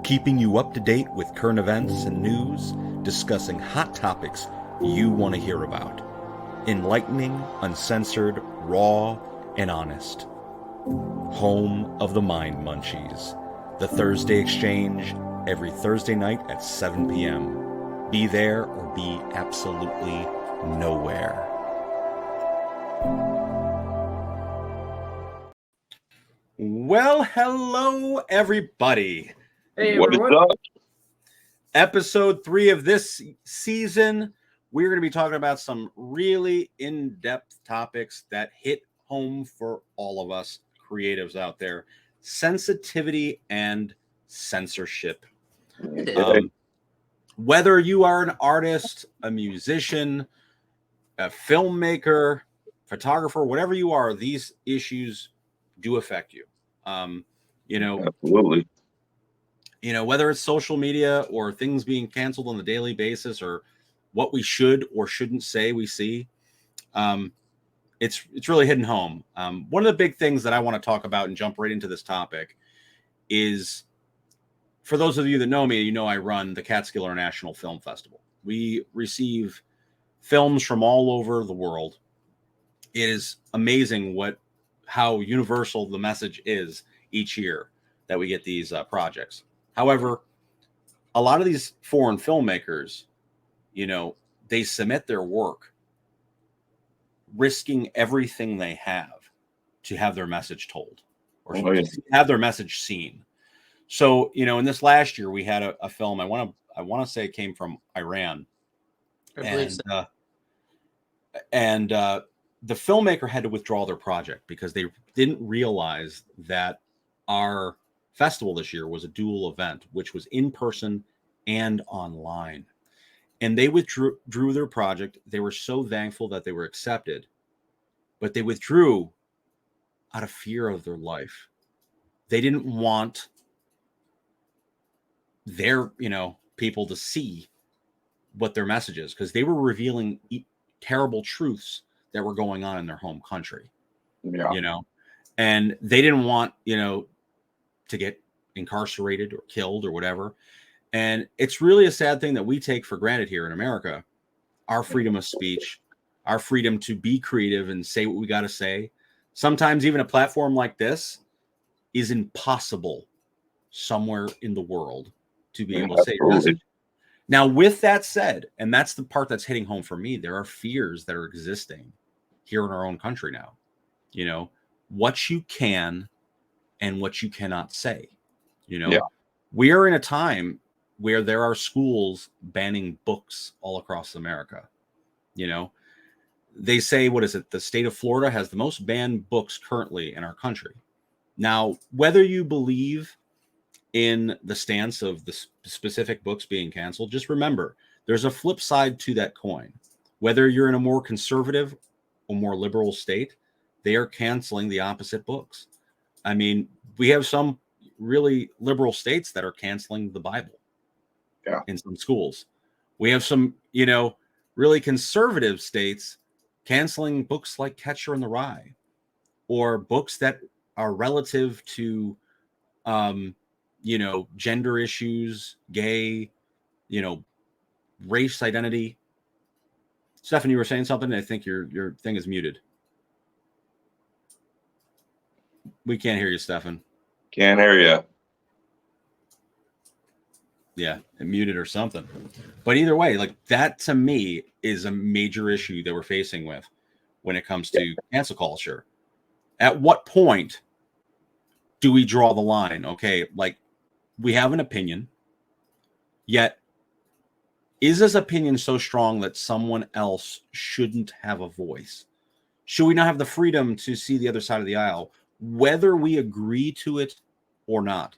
keeping you up to date with current events and news, discussing hot topics you want to hear about. Enlightening, uncensored, raw, and honest. Home of the Mind Munchies. The Thursday Exchange, every Thursday night at 7 p.m. Be there or be absolutely nowhere. Well, hello, everybody. Hey, what is everyone. up? Episode 3 of this season, we're going to be talking about some really in-depth topics that hit home for all of us creatives out there. Sensitivity and censorship. Whether you are an artist, a musician, a filmmaker, photographer, whatever you are, these issues do affect you. Absolutely. Whether it's social media or things being canceled on a daily basis or what we should or shouldn't say we see, it's really hitting home. One of the big things that I want to talk about and jump right into this topic is, for those of you that know me, you know I run the Catskill International Film Festival. We receive films from all over the world. It is amazing how universal the message is each year that we get these projects. However, a lot of these foreign filmmakers, they submit their work risking everything they have to have their message told or have their message seen. So, in this last year, we had a film. I want to say it came from Iran, and the filmmaker had to withdraw their project because they didn't realize that our festival this year was a dual event, which was in person and online. And they withdrew their project. They were so thankful that they were accepted, but they withdrew out of fear of their life. They didn't want their, people to see what their message is, because they were revealing terrible truths that were going on in their home country. And they didn't want, to get incarcerated or killed or whatever. And it's really a sad thing that we take for granted here in America, our freedom of speech, our freedom to be creative and say what we got to say. Sometimes even a platform like this is impossible somewhere in the world to be able to say your message. Now, with that said, and that's the part that's hitting home for me, there are fears that are existing here in our own country now. What you can and what you cannot say. We are in a time where there are schools banning books all across America. They say, what is it? The state of Florida has the most banned books currently in our country. Now, whether you believe in the stance of the specific books being canceled, just remember, there's a flip side to that coin. Whether you're in a more conservative or more liberal state, they are canceling the opposite books. I mean, we have some really liberal states that are canceling the Bible in some schools. We have some, really conservative states canceling books like Catcher in the Rye, or books that are relative to, gender issues, gay, race identity. Stefan, you were saying something. I think your thing is muted. We can't hear you, Stefan. Can't hear you. Yeah, it muted or something. But either way, like, that to me is a major issue that we're facing with when it comes to cancel culture. At what point do we draw the line? Okay, like, we have an opinion, yet is this opinion so strong that someone else shouldn't have a voice? Should we not have the freedom to see the other side of the aisle, whether we agree to it or not?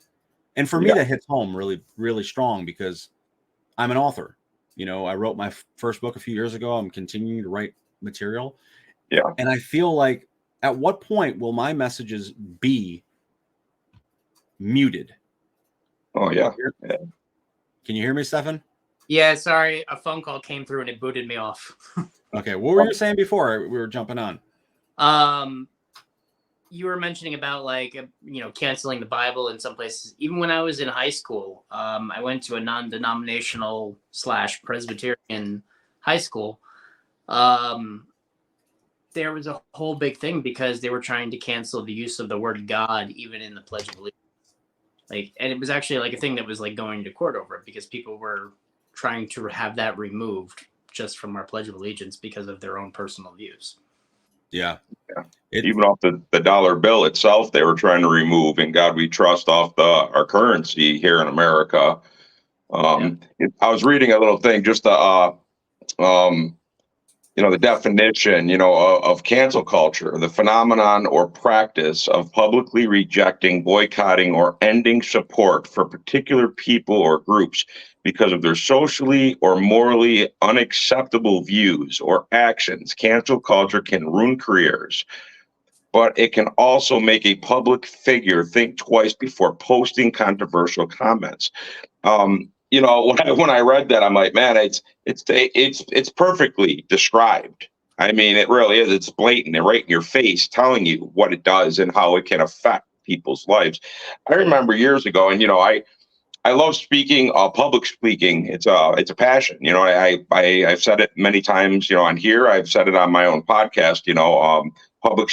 And for me, that hits home really, really strong, because I'm an author. I wrote my first book a few years ago. I'm continuing to write material. Yeah. And I feel like, at what point will my messages be muted? Oh, yeah. Can you hear me, Stefan? Yeah, sorry. A phone call came through and it booted me off. Okay. What were you saying before we were jumping on? you were mentioning about like canceling the Bible in some places. Even when I was in high school, I went to a non-denominational / Presbyterian high school. There was a whole big thing because they were trying to cancel the use of the word God even in the Pledge of Allegiance. Like, and it was actually like a thing that was like going to court over it because people were trying to have that removed just from our Pledge of Allegiance because of their own personal views. Yeah. Even off the dollar bill itself, they were trying to remove "In God We Trust" off our currency here in America. I was reading a little thing just to the definition, of cancel culture, the phenomenon or practice of publicly rejecting, boycotting, or ending support for particular people or groups because of their socially or morally unacceptable views or actions. Cancel culture can ruin careers, but it can also make a public figure think twice before posting controversial comments. When I read that, I'm like, man, it's perfectly described. I mean, it really is. It's blatant and right in your face, telling you what it does and how it can affect people's lives. I remember years ago, and I love speaking, public speaking. It's a passion. I've said it many times, on here. I've said it on my own podcast. Public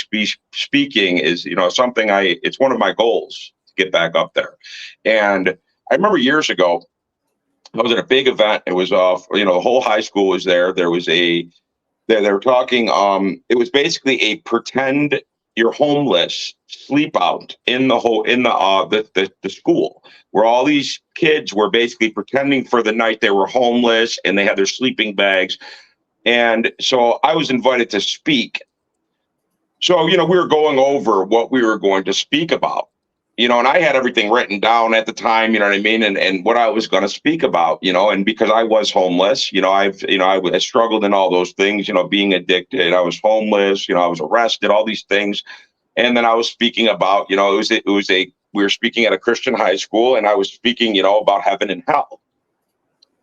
speaking is, something it's one of my goals to get back up there. And I remember years ago, I was at a big event. It was, the whole high school was there. There was they were talking. It was basically a pretend you're homeless sleep out in the school, where all these kids were basically pretending for the night they were homeless and they had their sleeping bags. And so I was invited to speak. So, we were going over what we were going to speak about, and I had everything written down at the time, you know what I mean? And what I was going to speak about, and because I was homeless, I struggled in all those things, being addicted, I was homeless, I was arrested, all these things. And then I was speaking about, we were speaking at a Christian high school, and I was speaking, about heaven and hell.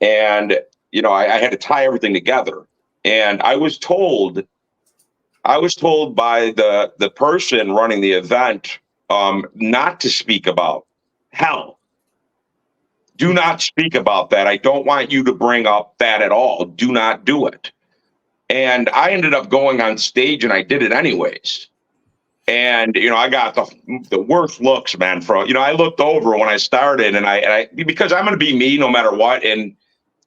And, I had to tie everything together. And I was told by the person running the event not to speak about hell. Do not speak about that. I don't want you to bring up that at all. Do not do it. And I ended up going on stage and I did it anyways. And, I got the worst looks, man. I looked over when I started and I because I'm going to be me no matter what. And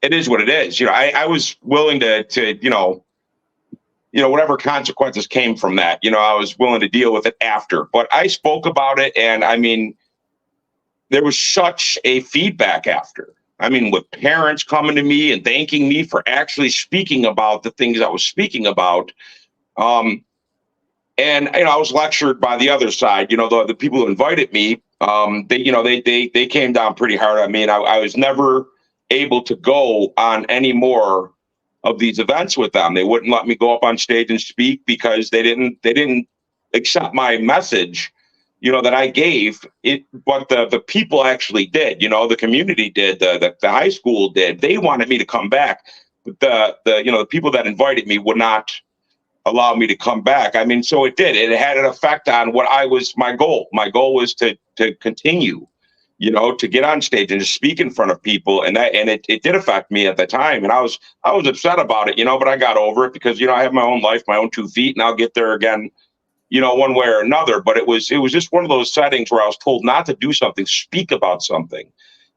it is what it is. I was willing to whatever consequences came from that, I was willing to deal with it after. But I spoke about it, and I mean, there was such a feedback after. I mean, with parents coming to me and thanking me for actually speaking about the things I was speaking about. And I was lectured by the other side. The people who invited me, they came down pretty hard on me, and I was never able to go on any more of these events with them. They wouldn't let me go up on stage and speak because they didn't accept my message, that I gave it. But the people actually did, the community did, the high school did. They wanted me to come back, but the people that invited me would not allow me to come back. I mean, so it did. It had an effect on what my goal. My goal was to continue, to get on stage and to speak in front of people. And it did affect me at the time. And I was upset about it, but I got over it because, I have my own life, my own 2 feet, and I'll get there again, one way or another. But it was just one of those settings where I was told not to do something, speak about something,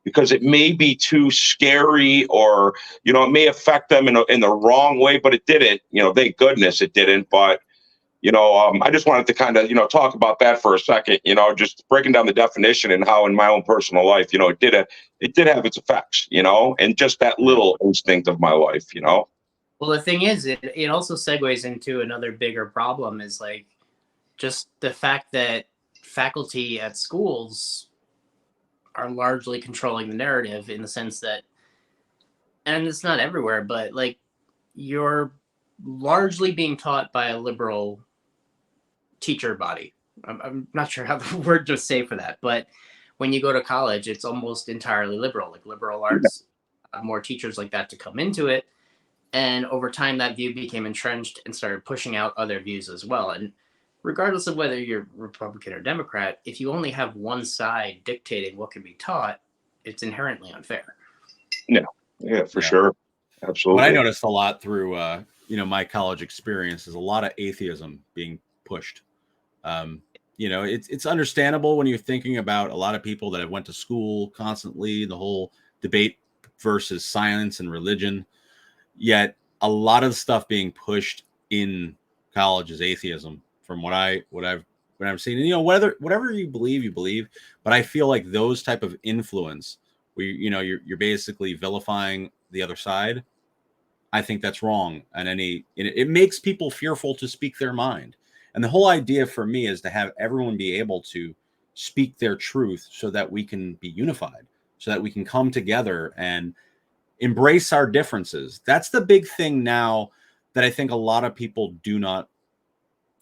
because it may be too scary or, it may affect them in the wrong way, but it didn't, thank goodness it didn't. But I just wanted to kind of, talk about that for a second, just breaking down the definition and how in my own personal life, it did have its effects, and just that little instinct of my life, Well, the thing is, it also segues into another bigger problem is like just the fact that faculty at schools are largely controlling the narrative in the sense that, and it's not everywhere, but like you're largely being taught by a liberal teacher body. I'm not sure how the word to say for that, but when you go to college, it's almost entirely liberal, like liberal arts, more teachers like that to come into it. And over time, that view became entrenched and started pushing out other views as well. And regardless of whether you're Republican or Democrat, if you only have one side dictating what can be taught, it's inherently unfair. Yeah, for sure. Absolutely. What I noticed a lot through, my college experience is a lot of atheism being pushed. It's understandable when you're thinking about a lot of people that have went to school constantly, the whole debate versus science and religion. Yet a lot of stuff being pushed in college is atheism, from what I've seen. And, whatever you believe. But I feel like those type of influence, where you're basically vilifying the other side. I think that's wrong. And it makes people fearful to speak their mind. And the whole idea for me is to have everyone be able to speak their truth so that we can be unified, so that we can come together and embrace our differences. That's the big thing now that I think a lot of people do not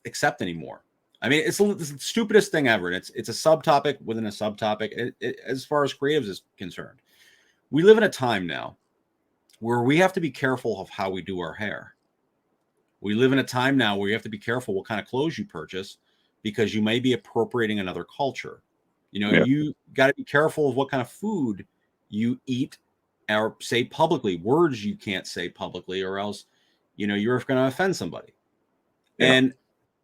accept anymore. I mean, it's the stupidest thing ever. And it's a subtopic within a subtopic. As far as creatives is concerned, we live in a time now where we have to be careful of how we do our hair. We live in a time now where you have to be careful what kind of clothes you purchase, because you may be appropriating another culture. You got to be careful of what kind of food you eat or say publicly, words you can't say publicly, or else, you're going to offend somebody. Yeah. And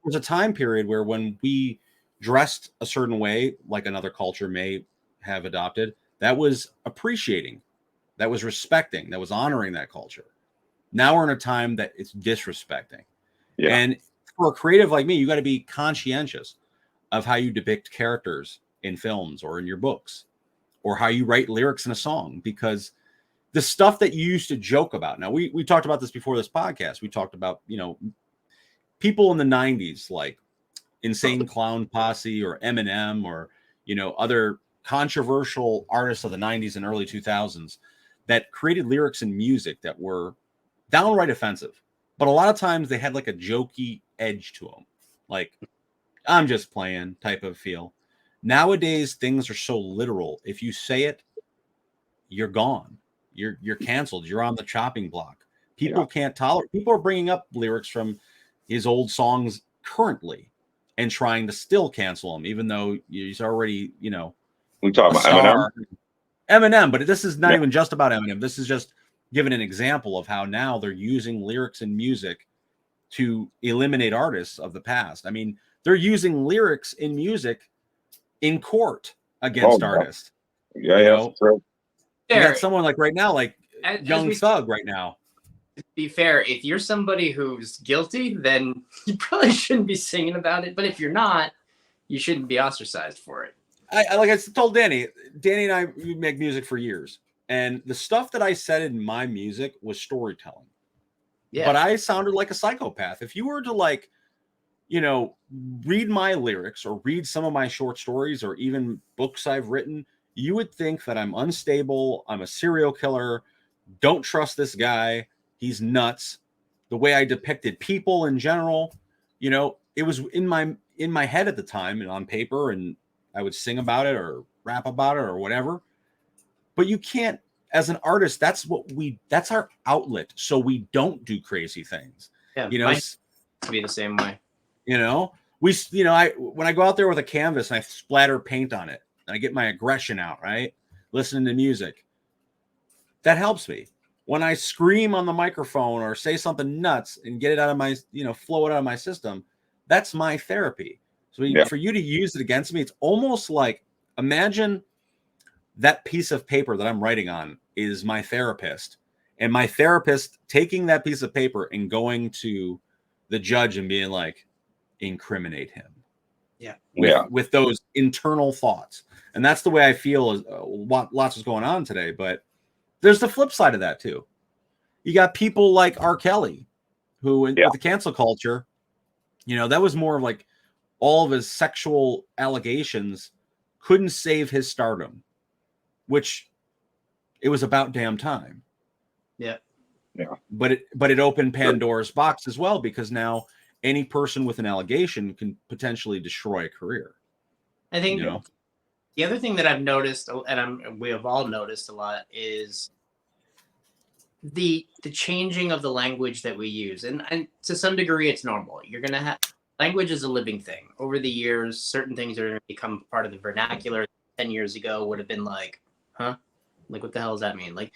there's a time period where when we dressed a certain way, like another culture may have adopted, that was appreciating, that was respecting, that was honoring that culture. Now we're in a time that it's disrespecting. Yeah. And for a creative like me, you got to be conscientious of how you depict characters in films or in your books, or how you write lyrics in a song, because the stuff that you used to joke about. Now, we talked about this before this podcast. We talked about, people in the 90s, like Insane Clown Posse or Eminem, or, other controversial artists of the 90s and early 2000s that created lyrics and music that were downright offensive. But a lot of times they had like a jokey edge to them, like I'm just playing type of feel. Nowadays, things are so literal. If you say it, you're gone. You're canceled. You're on the chopping block. People can't tolerate. People are bringing up lyrics from his old songs currently and trying to still cancel him, even though he's already, we talk about Eminem. But this is not even just about Eminem. This is just giving an example of how now they're using lyrics and music to eliminate artists of the past. I mean, they're using lyrics in music in court against artists. Yeah. You got someone like right now, like Young Thug right now. To be fair, if you're somebody who's guilty, then you probably shouldn't be singing about it. But if you're not, you shouldn't be ostracized for it. Like I told Danny and I, we make music for years. And the stuff that I said in my music was storytelling. Yeah. But I sounded like a psychopath. If you were to read my lyrics or read some of my short stories or even books I've written, you would think that I'm unstable. I'm a serial killer. Don't trust this guy. He's nuts. The way I depicted people in general, it was in my head at the time and on paper, and I would sing about it or rap about it or whatever. But you can't, as an artist, that's our outlet. So we don't do crazy things. Yeah, to be the same way. When I go out there with a canvas and I splatter paint on it and I get my aggression out, right? Listening to music, that helps me. When I scream on the microphone or say something nuts and get it out of my, flow it out of my system, that's my therapy. So for you to use it against me, it's almost like, imagine that piece of paper that I'm writing on is my therapist, and my therapist taking that piece of paper and going to the judge and being like, incriminate him. With those internal thoughts. And that's the way I feel lots is going on today. But there's the flip side of that too. You got people like R. Kelly, who with the cancel culture, that was more of like all of his sexual allegations couldn't save his stardom, which it was about damn time. Yeah. But it opened Pandora's box as well, because now any person with an allegation can potentially destroy a career. I think the other thing that I've noticed, and we have all noticed a lot, is the changing of the language that we use, and to some degree it's normal. You're gonna have language is a living thing. Over the years, certain things are going to become part of the vernacular. 10 years ago would have been like, huh? Like, what the hell does that mean? Like,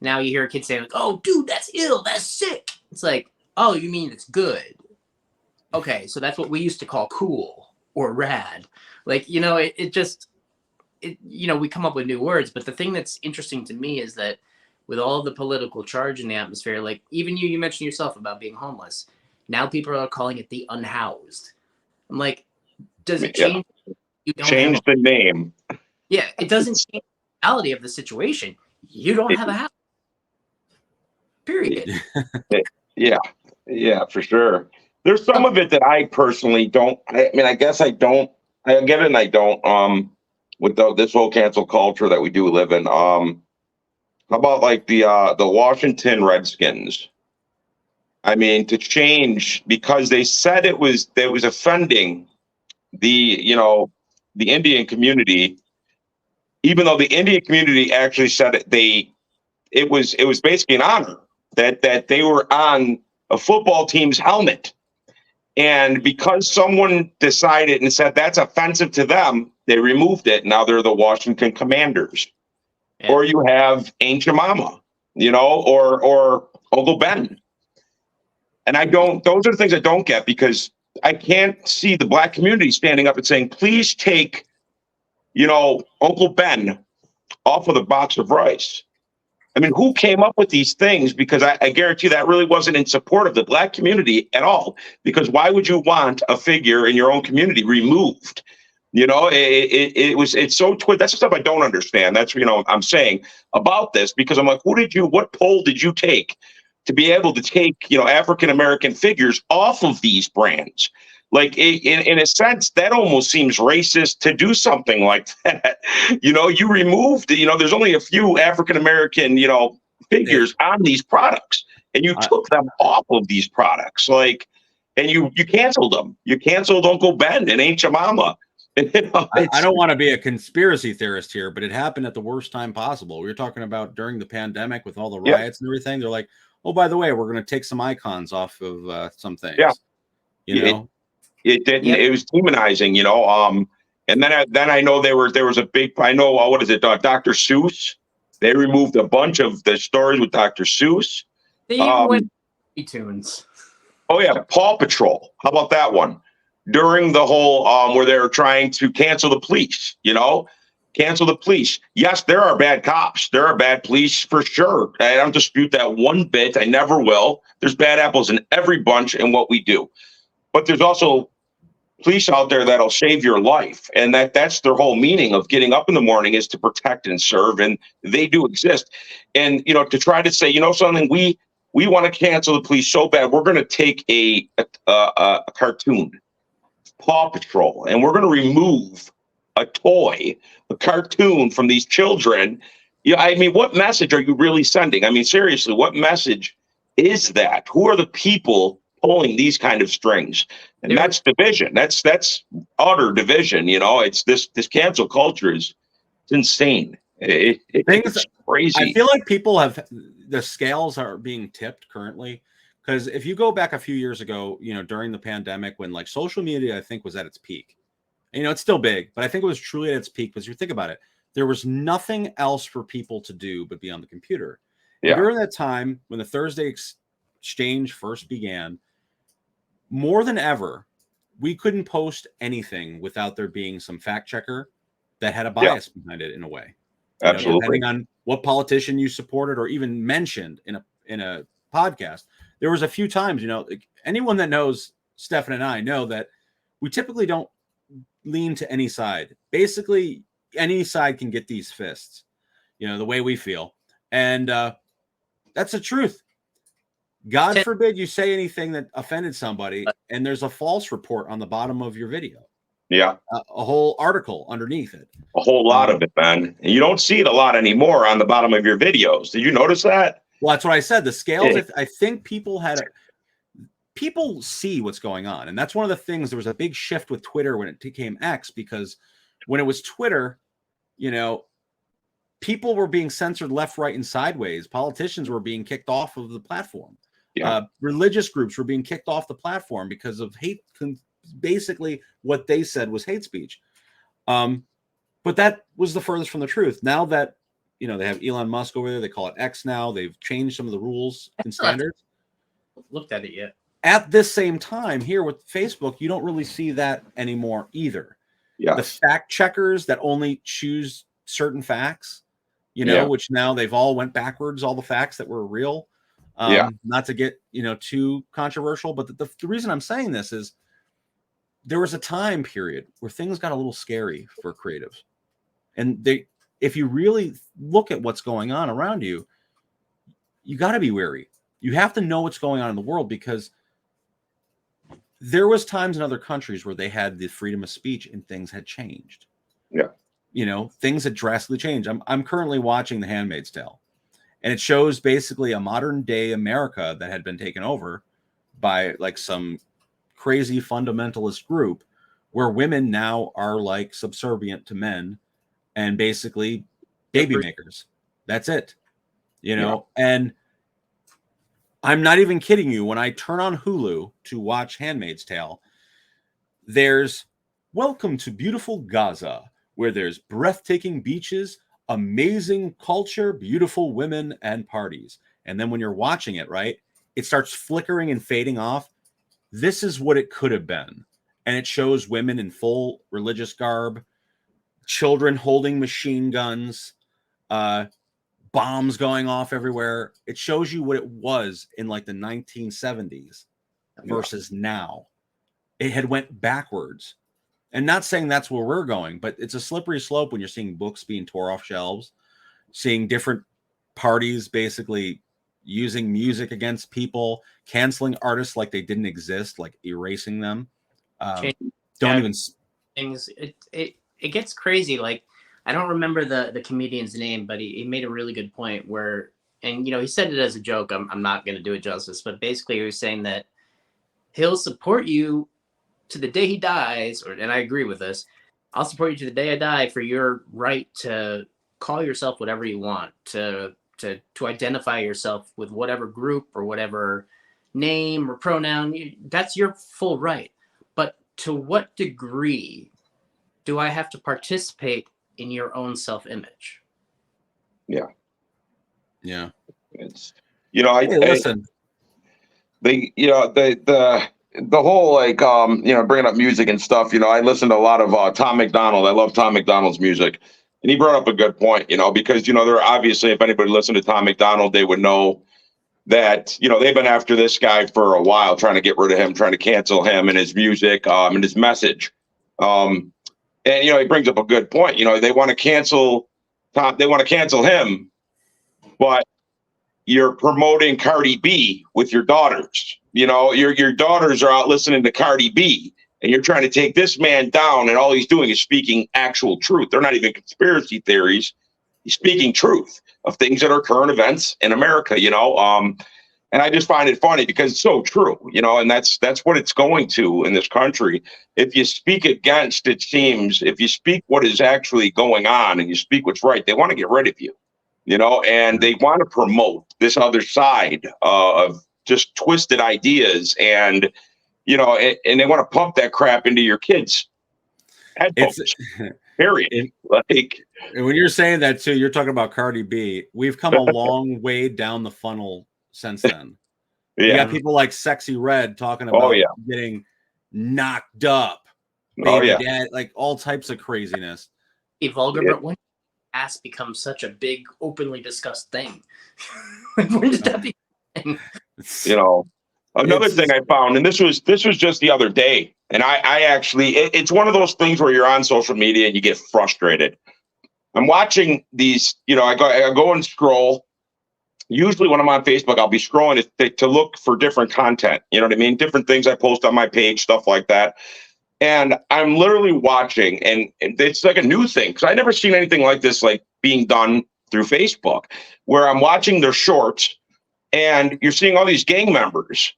now you hear a kid saying, like, oh, dude, that's ill. That's sick. It's like, oh, you mean it's good. Okay, so that's what we used to call cool or rad. Like, you know, you know, we come up with new words. But the thing that's interesting to me is that with all the political charge in the atmosphere, like even you mentioned yourself about being homeless. Now people are calling it the unhoused. I'm like, does it change? You don't change the name. Yeah, it doesn't change the reality of the situation. You don't have a house. Period. Yeah, for sure. There's some of it that I personally don't. I mean, I guess I don't. I get it, and I don't. With this whole cancel culture that we do live in. How about like the Washington Redskins? I mean, to change because they said it was offending the the Indian community, even though the Indian community actually said it was basically an honor that they were on a football team's helmet. And because someone decided and said that's offensive to them, they removed it. Now they're the Washington Commanders. Yeah. Or you have Aunt Jemima, or Uncle Ben. And those are the things I don't get, because I can't see the Black community standing up and saying, please take, Uncle Ben off of the box of rice. I mean, who came up with these things? Because I guarantee that really wasn't in support of the Black community at all. Because why would you want a figure in your own community removed? It's so twisted. That's the stuff I don't understand. That's, I'm saying about this, because I'm like, what poll did you take to be able to take, African-American figures off of these brands? Like, in a sense, that almost seems racist to do something like that. You removed, there's only a few African-American, figures on these products, and you took them off of these products. Like, and you canceled them. You canceled Uncle Ben and Aunt Jemima. I don't want to be a conspiracy theorist here, but it happened at the worst time possible. We were talking about during the pandemic with all the riots and everything. They're like, oh, by the way, we're going to take some icons off of some things. Yeah. It didn't. Yep. It was demonizing, and then I know there was a big. I know what is it? Dr. Seuss. They removed a bunch of the stories with Dr. Seuss. They even went tunes. Oh yeah, Paw Patrol. How about that one? During the whole where they were trying to cancel the police, cancel the police. Yes, there are bad cops. There are bad police for sure. I don't dispute that one bit. I never will. There's bad apples in every bunch in what we do. But there's also police out there that'll save your life. And that's their whole meaning of getting up in the morning, is to protect and serve. And they do exist. And, to try to say, something, we want to cancel the police so bad, we're going to take a cartoon, Paw Patrol, and we're going to remove a toy, a cartoon from these children. I mean, what message are you really sending? I mean, seriously, what message is that? Who are the people pulling these kind of strings? And that's division. That's utter division. It's this cancel culture is insane. It's crazy. I feel like the scales are being tipped currently, because if you go back a few years ago, during the pandemic, when like social media, I think, was at its peak. It's still big, but I think it was truly at its peak, because you think about it, there was nothing else for people to do but be on the computer. Yeah. And during that time, when the Thursday Xchange first began, more than ever, we couldn't post anything without there being some fact checker that had a bias behind it in a way. Absolutely. Depending on what politician you supported or even mentioned in a podcast. There was a few times, anyone that knows Stefan and I know that we typically don't lean to any side. Basically, any side can get these fists, the way we feel. And that's the truth. God forbid you say anything that offended somebody and there's a false report on the bottom of your video. Yeah. A whole article underneath it. A whole lot of it, man. And you don't see it a lot anymore on the bottom of your videos. Did you notice that? Well, that's what I said. The scales, I think people see what's going on. And that's one of the things. There was a big shift with Twitter when it became X, because when it was Twitter, people were being censored left, right, and sideways. Politicians were being kicked off of the platform. Yeah. Religious groups were being kicked off the platform because of basically what they said was hate speech. But that was the furthest from the truth. Now that, you know, they have Elon Musk over there, they call it X now. They've changed some of the rules and standards. Looked at it yet. At this same time, here with Facebook, you don't really see that anymore either. Yes. The fact checkers that only choose certain facts, you know, which now they've all went backwards, all the facts that were real. Not to get, you know, too controversial, but the reason I'm saying this is there was a time period where things got a little scary for creatives. And if you really look at what's going on around you, you got to be wary. You have to know what's going on in the world, because there was times in other countries where they had the freedom of speech and things had changed. Yeah. You know, things had drastically changed. I'm currently watching The Handmaid's Tale, and it shows basically a modern day America that had been taken over by like some crazy fundamentalist group, where women now are like subservient to men and basically baby makers. That's it. You know, and I'm not even kidding you. When I turn on Hulu to watch Handmaid's Tale, there's Welcome to Beautiful Gaza, where there's breathtaking beaches, amazing culture, beautiful women, and parties. And then when you're watching it, right, it starts flickering and fading off. This is what it could have been. And it shows women in full religious garb, children holding machine guns, bombs going off everywhere. It shows you what it was in like the 1970s versus now. It had went backwards. And not saying that's where we're going, but it's a slippery slope when you're seeing books being tore off shelves, seeing different parties basically using music against people, canceling artists like they didn't exist, like erasing them. Don't even things. It gets crazy. Like, I don't remember the comedian's name, but he made a really good point where, and you know, he said it as a joke. I'm not going to do it justice, but basically he was saying that he'll support you to the day he dies, and I agree with this. I'll support you to the day I die for your right to call yourself whatever you want, to identify yourself with whatever group or whatever name or pronoun. That's your full right. But to what degree do I have to participate in your own self-image? Yeah. It's, you know, listen. The whole, like, you know, bringing up music and stuff, you know, I listen to a lot of Tom McDonald. I love Tom McDonald's music. And he brought up a good point, you know, because, you know, there obviously, if anybody listened to Tom McDonald, they would know that, you know, they've been after this guy for a while, trying to get rid of him, trying to cancel him and his music and his message. And, you know, he brings up a good point. You know, they want to cancel Tom, they want to cancel him, but you're promoting Cardi B with your daughters. You know, your daughters are out listening to Cardi B, and you're trying to take this man down, and all he's doing is speaking actual truth. They're not even conspiracy theories. He's speaking truth of things that are current events in America, you know. And I just find it funny because it's so true, you know, and that's what it's going to in this country. If you speak against, it seems, if you speak what is actually going on and you speak what's right, they want to get rid of you, you know, and they want to promote this other side of just twisted ideas, and, you know, and they want to pump that crap into your kids' headphones. Period. Like, and when you're saying that too, you're talking about Cardi B. We've come a long way down the funnel since then. You got people like Sexy Red talking about getting knocked up, baby dad, like all types of craziness. A vulgar, but when ass becomes such a big, openly discussed thing, when did that become? You know, another thing I found, and this was just the other day, and I actually, it's one of those things where you're on social media and you get frustrated. I'm watching these, you know, I go and scroll. Usually when I'm on Facebook, I'll be scrolling to look for different content. You know what I mean? Different things I post on my page, stuff like that. And I'm literally watching, and it's like a new thing, because I've never seen anything like this, like being done through Facebook, where I'm watching their shorts, and you're seeing all these gang members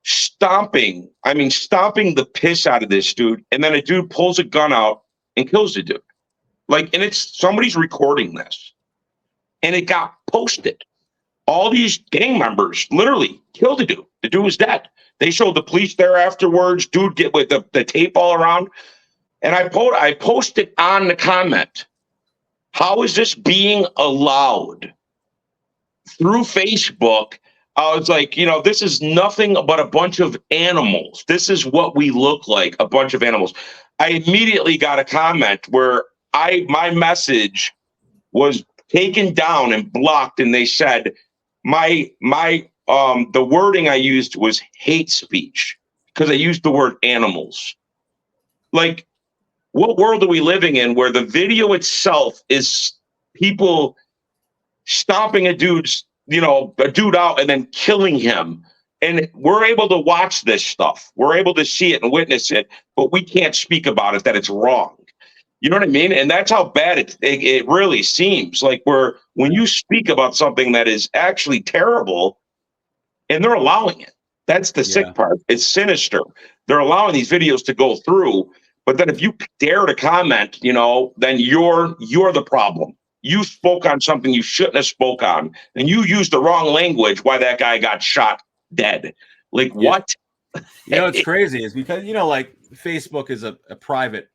stomping the piss out of this dude. And then a dude pulls a gun out and kills the dude. Like, and it's somebody's recording this, and it got posted. All these gang members literally killed the dude. The dude was dead. They showed the police there afterwards. Dude get with the tape all around. And I posted on the comment, how is this being allowed through Facebook? I was like, this is nothing but a bunch of animals. This is what we look like, a bunch of animals. I immediately got a comment where my message was taken down and blocked, and they said the wording I used was hate speech because I used the word animals. Like, what world are we living in where the video itself is people stomping a dude out and then killing him? And we're able to watch this stuff. We're able to see it and witness it, but we can't speak about it, that it's wrong. You know what I mean? And that's how bad it really seems. Like, when you speak about something that is actually terrible and they're allowing it. That's the sick part. It's sinister. They're allowing these videos to go through. But then if you dare to comment, then you're the problem. You spoke on something you shouldn't have spoke on, and you used the wrong language why that guy got shot dead. Like, what? It's crazy is because, like, Facebook is a private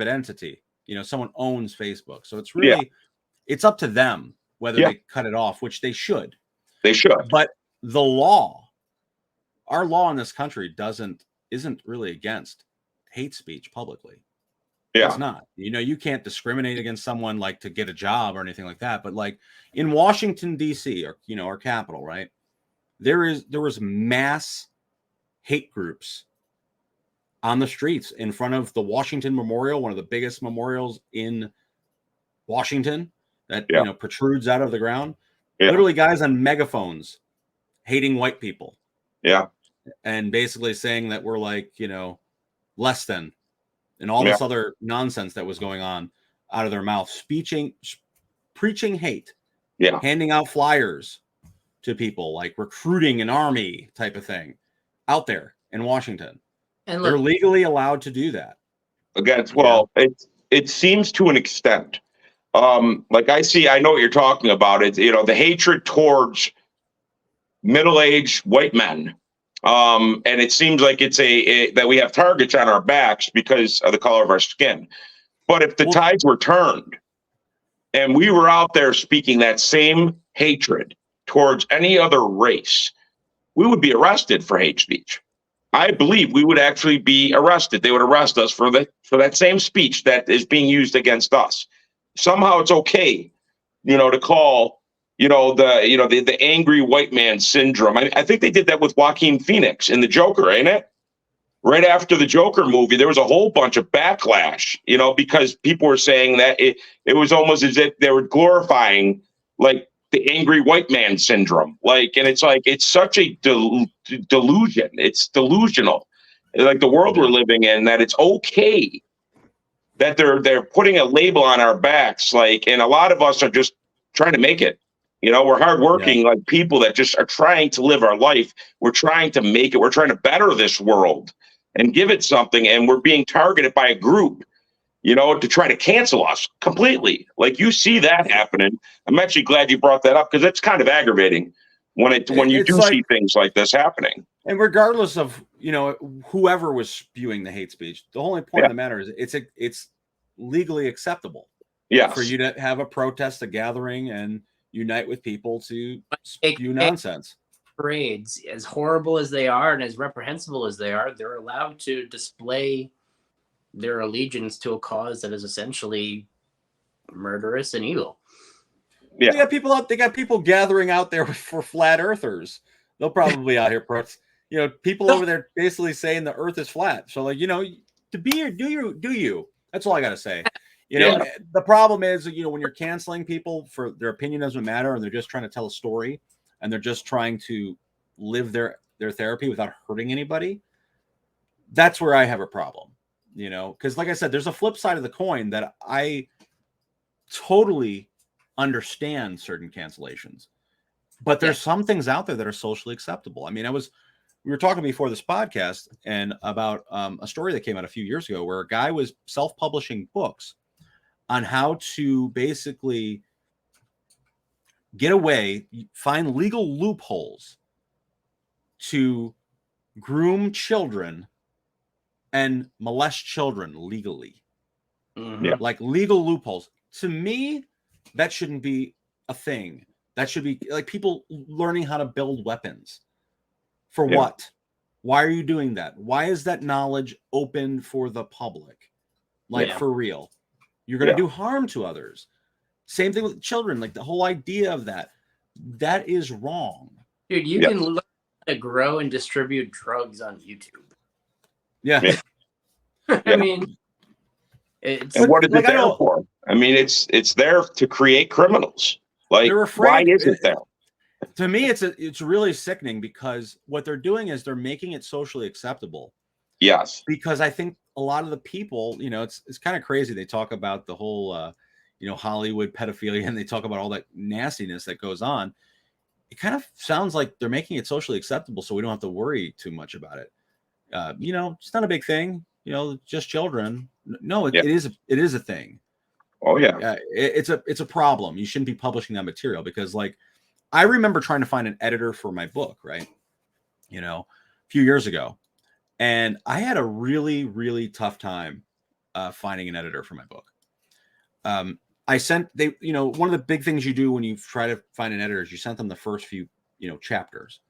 entity. Someone owns Facebook. So it's really, it's up to them whether they cut it off, which they should. They should. But our law in this country isn't really against hate speech publicly. It's not. You can't discriminate against someone like to get a job or anything like that. But like in Washington, D.C., or our capital, right? There was mass hate groups on the streets in front of the Washington Memorial, one of the biggest memorials in Washington that protrudes out of the ground. Literally guys on megaphones hating white people. And basically saying that we're like, less than, and all this other nonsense that was going on out of their mouth, preaching hate, handing out flyers to people, like recruiting an army type of thing out there in Washington. And they're legally allowed to do that. It seems to an extent. Like I know what you're talking about. It's, the hatred towards middle-aged white men. And it seems like it's that we have targets on our backs because of the color of our skin. But if the tides were turned and we were out there speaking that same hatred towards any other race, we would be arrested for hate speech. I believe we would actually be arrested. They would arrest us for that same speech that is being used against us. Somehow it's okay, to call, the angry white man syndrome. I think they did that with Joaquin Phoenix in the Joker, ain't it? Right after the Joker movie, there was a whole bunch of backlash, because people were saying that it was almost as if they were glorifying like the angry white man syndrome. Like, and it's like, it's such a delusion. It's delusional. Like the world we're living in, that it's okay that they're putting a label on our backs. Like, and a lot of us are just trying to make it. We're hardworking, like people that just are trying to live our life. We're trying to make it. We're trying to better this world and give it something. And we're being targeted by a group, to try to cancel us completely. Like, you see that happening. I'm actually glad you brought that up because it's kind of aggravating when you do see things like this happening. And regardless of, whoever was spewing the hate speech, the only point of the matter is it's legally acceptable for you to have a protest, a gathering, and unite with people to spew nonsense. Parades, as horrible as they are and as reprehensible as they are, they're allowed to display their allegiance to a cause that is essentially murderous and evil. They got people gathering out there for flat earthers. They'll probably be out here people over there basically saying the earth is flat. So like, to be your do you. That's all I gotta say. The problem is, when you're canceling people for their opinion doesn't matter, and they're just trying to tell a story, and they're just trying to live their therapy without hurting anybody. That's where I have a problem, because like I said, there's a flip side of the coin that I totally understand certain cancellations, but there's some things out there that are socially acceptable. I mean, we were talking before this podcast and about a story that came out a few years ago where a guy was self-publishing books on how to basically get away, find legal loopholes to groom children and molest children legally. Like legal loopholes. To me, that shouldn't be a thing. That should be like people learning how to build weapons. For what? Why are you doing that? Why is that knowledge open for the public? Like for real. You're going to do harm to others. Same thing with children. Like the whole idea of that is wrong. Dude, you can learn how to grow and distribute drugs on YouTube. Yeah. I mean, and what is it there for? I mean, it's there to create criminals. Like, why is it there? To me, it's really sickening because what they're doing is they're making it socially acceptable. Yes. Because I think a lot of the people, you know, it's kind of crazy. They talk about the whole, you know, Hollywood pedophilia, and they talk about all that nastiness that goes on. It kind of sounds like they're making it socially acceptable, so we don't have to worry too much about it. You know, it's not a big thing. You know, just children. No, it is a thing. Oh yeah. It's a problem. You shouldn't be publishing that material because, like, I remember trying to find an editor for my book, right? You know, a few years ago, and I had a really, really tough time finding an editor for my book. You know, one of the big things you do when you try to find an editor is you sent them the first few, you know, chapters.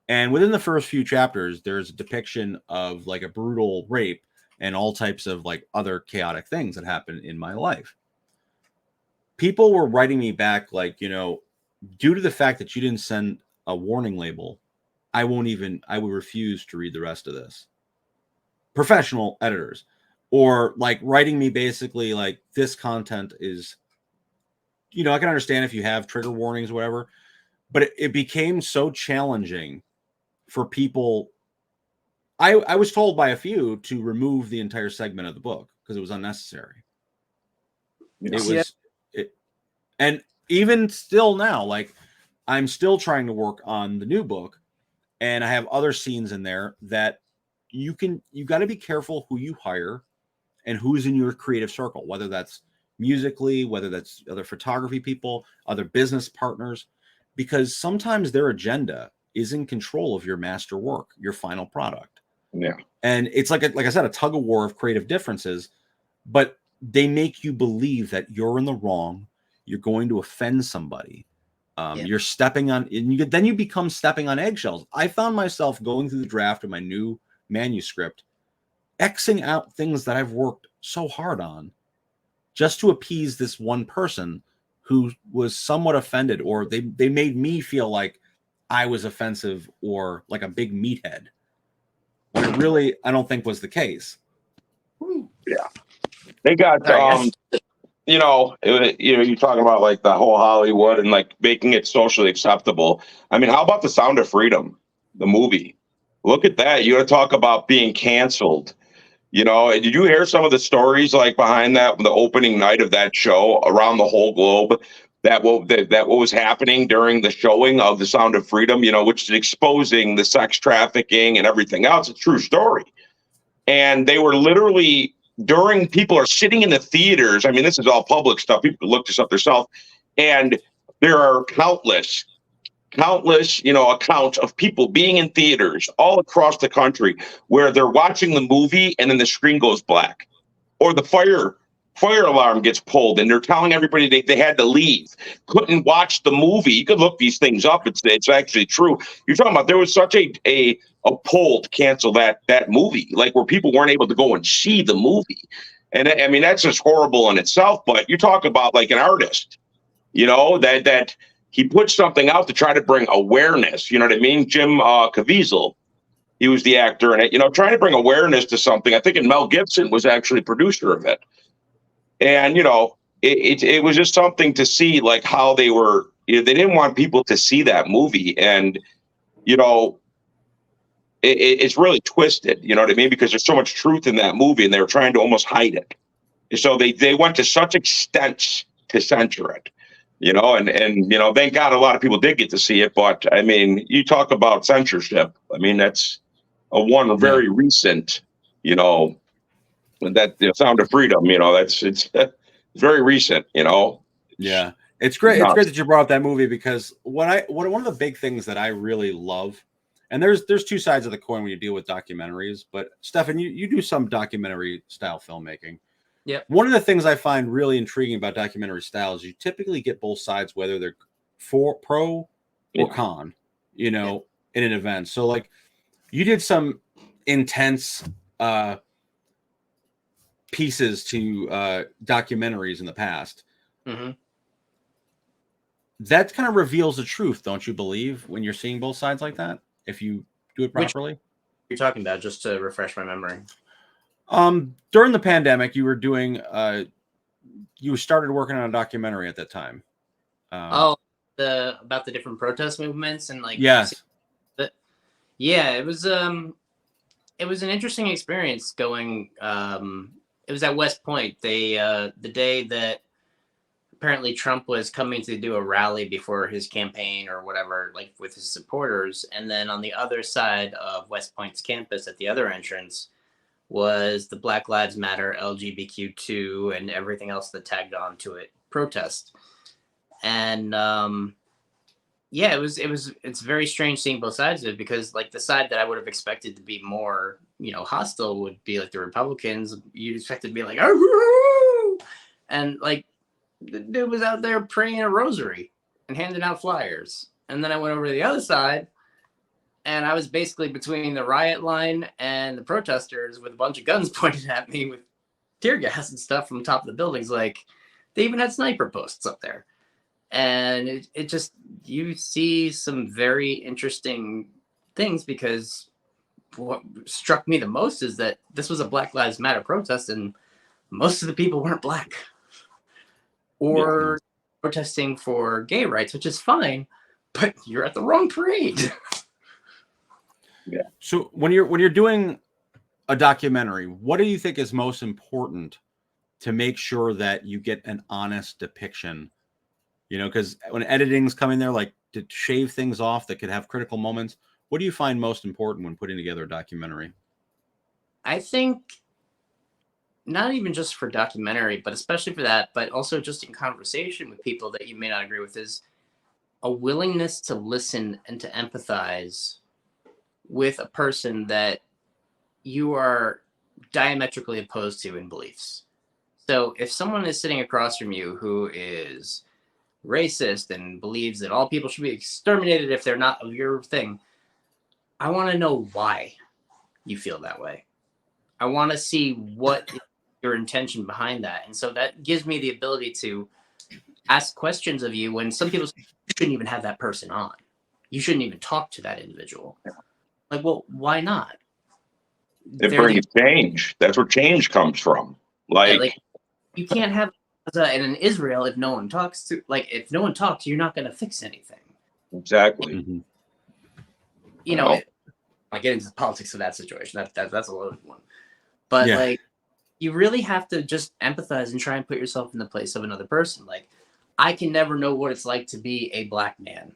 And within the first few chapters, there's a depiction of like a brutal rape and all types of like other chaotic things that happen in my life. People were writing me back like, you know, due to the fact that you didn't send a warning label, I will refuse to read the rest of this. Professional editors, or like writing me basically like this content is, you know, I can understand if you have trigger warnings or whatever, but it became so challenging for people. I was told by a few to remove the entire segment of the book because it was unnecessary. And even still now, like I'm still trying to work on the new book, and I have other scenes in there that you got to be careful who you hire and who's in your creative circle, whether that's musically, whether that's other photography people, other business partners, because sometimes their agenda is in control of your master work, your final product. Yeah. And it's like I said, a tug of war of creative differences, but they make you believe that you're in the wrong. You're going to offend somebody. You're stepping on, and then you become stepping on eggshells. I found myself going through the draft of my new manuscript, Xing out things that I've worked so hard on just to appease this one person who was somewhat offended, or they made me feel like I was offensive or like a big meathead. When it really, I don't think was the case. Yeah. They got, you know, you're talking about like the whole Hollywood and like making it socially acceptable. I mean, how about The Sound of Freedom, the movie? Look at that. You want to talk about being canceled. You know, did you hear some of the stories like behind that, the opening night of that show around the whole globe? That what was happening during the showing of The Sound of Freedom, you know, which is exposing the sex trafficking and everything else. It's a true story. And they were literally people are sitting in the theaters. I mean, this is all public stuff. People can look this up themselves. And there are countless, you know, accounts of people being in theaters all across the country where they're watching the movie and then the screen goes black, or the fire alarm gets pulled and they're telling everybody they had to leave, couldn't watch the movie. You could look these things up. It's actually true. You're talking about there was such a pull to cancel that movie, like where people weren't able to go and see the movie. And I mean, that's just horrible in itself. But you talk about like an artist, you know, that he put something out to try to bring awareness. You know what I mean? Jim Caviezel, he was the actor in it, you know, trying to bring awareness to something. I think Mel Gibson was actually producer of it. And, you know, it was just something to see like how they were, you know, they didn't want people to see that movie. And, you know, it's really twisted, you know what I mean? Because there's so much truth in that movie and they were trying to almost hide it. So they went to such extents to censor it, you know, and, you know, thank God a lot of people did get to see it. But I mean, you talk about censorship. I mean, that's one very recent, you know, that The Sound of Freedom, you know, it's very recent, you know. Yeah. It's great. It's great that you brought up that movie because one of the big things that I really love, And there's two sides of the coin when you deal with documentaries. But Stefan, you do some documentary style filmmaking. Yeah. One of the things I find really intriguing about documentary style is you typically get both sides, whether they're pro or con, in an event. So like you did some intense pieces to documentaries in the past. Mm-hmm. That kind of reveals the truth, don't you believe, when you're seeing both sides like that? If you do it properly. Which you're talking about, just to refresh my memory. During the pandemic, you were doing you started working on a documentary at that time. About the different protest movements and like yes. It was an interesting experience going. It was at West Point. They the day that apparently Trump was coming to do a rally before his campaign or whatever, like with his supporters. And then on the other side of West Point's campus at the other entrance was the Black Lives Matter, LGBTQ2, and everything else that tagged on to it protest. And it's very strange seeing both sides of it, because like the side that I would have expected to be more, hostile would be like the Republicans. You'd expect it to be like, oh, and like the dude was out there praying a rosary and handing out flyers. And then I went over to the other side and I was basically between the riot line and the protesters with a bunch of guns pointed at me with tear gas and stuff from the top of the buildings. Like they even had sniper posts up there. And it just, you see some very interesting things, because what struck me the most is that this was a Black Lives Matter protest and most of the people weren't black or protesting for gay rights, which is fine, but you're at the wrong parade. So when you're doing a documentary, what do you think is most important to make sure that you get an honest depiction? Because when editing's coming there, like to shave things off that could have critical moments, what do you find most important when putting together a documentary? I think not even just for documentary, but especially for that, but also just in conversation with people that you may not agree with, is a willingness to listen and to empathize with a person that you are diametrically opposed to in beliefs. So if someone is sitting across from you who is racist and believes that all people should be exterminated if they're not of your thing, I want to know why you feel that way. I want to see what is your intention behind that. And so that gives me the ability to ask questions of you when some people say, you shouldn't even have that person on. You shouldn't even talk to that individual. Like, well, why not? It brings change. That's where change comes from. Like you can't have and in Israel, if no one talks, if no one talks, you're not going to fix anything. Exactly. Mm-hmm. I get into the politics of that situation. That's a loaded one. But you really have to just empathize and try and put yourself in the place of another person. Like, I can never know what it's like to be a black man.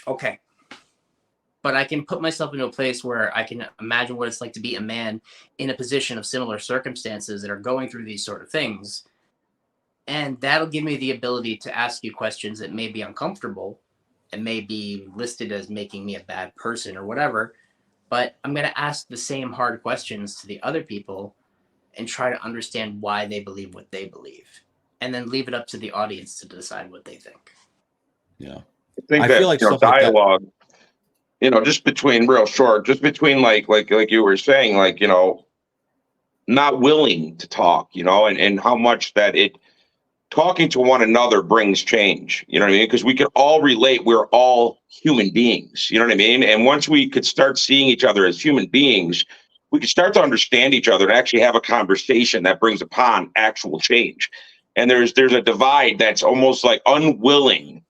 Okay. But I can put myself into a place where I can imagine what it's like to be a man in a position of similar circumstances that are going through these sort of things. And that'll give me the ability to ask you questions that may be uncomfortable and may be listed as making me a bad person or whatever. But I'm going to ask the same hard questions to the other people and try to understand why they believe what they believe. And then leave it up to the audience to decide what they think. Yeah. I feel like dialogue, just between like you were saying, not willing to talk, and how much that talking to one another brings change, you know what I mean? Because we can all relate. We're all human beings, you know what I mean? And once we could start seeing each other as human beings, we could start to understand each other and actually have a conversation that brings upon actual change. And there's a divide that's almost like unwilling,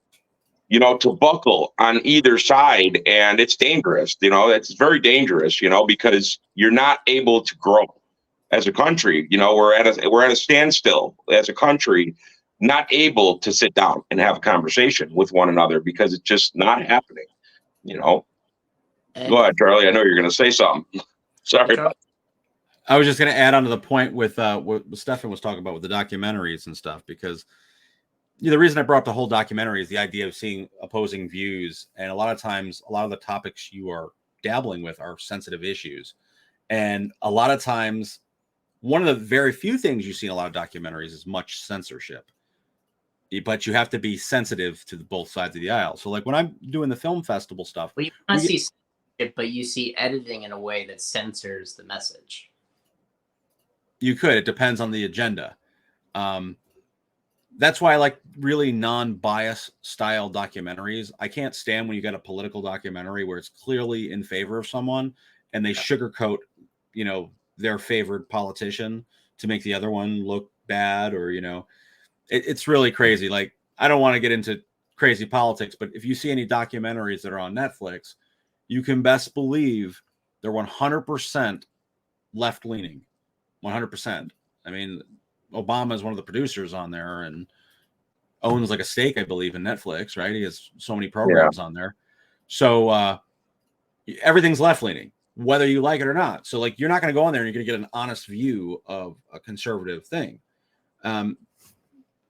to buckle on either side. And it's dangerous, it's very dangerous, because you're not able to grow as a country. We're at a standstill as a country, not able to sit down and have a conversation with one another because it's just not happening, Go ahead, Charlie. I know you're going to say something. Sorry. I was just going to add on to the point with what Stefan was talking about with the documentaries and stuff, because the reason I brought up the whole documentary is the idea of seeing opposing views. And a lot of times, a lot of the topics you are dabbling with are sensitive issues. And a lot of times, one of the very few things you see in a lot of documentaries is much censorship. But you have to be sensitive to both sides of the aisle. So like when I'm doing the film festival stuff, well, you not see censorship, but you see editing in a way that censors the message. You could. It depends on the agenda. That's why I like really non-bias style documentaries. I can't stand when you get a political documentary where it's clearly in favor of someone and they sugarcoat, their favored politician to make the other one look bad, or, it's really crazy. Like, I don't want to get into crazy politics, but if you see any documentaries that are on Netflix, you can best believe they're 100% left-leaning. 100%. I mean, Obama is one of the producers on there and owns like a stake, I believe, in Netflix, right? He has so many programs on there. So everything's left-leaning, whether you like it or not. So like, you're not going to go on there and you're going to get an honest view of a conservative thing.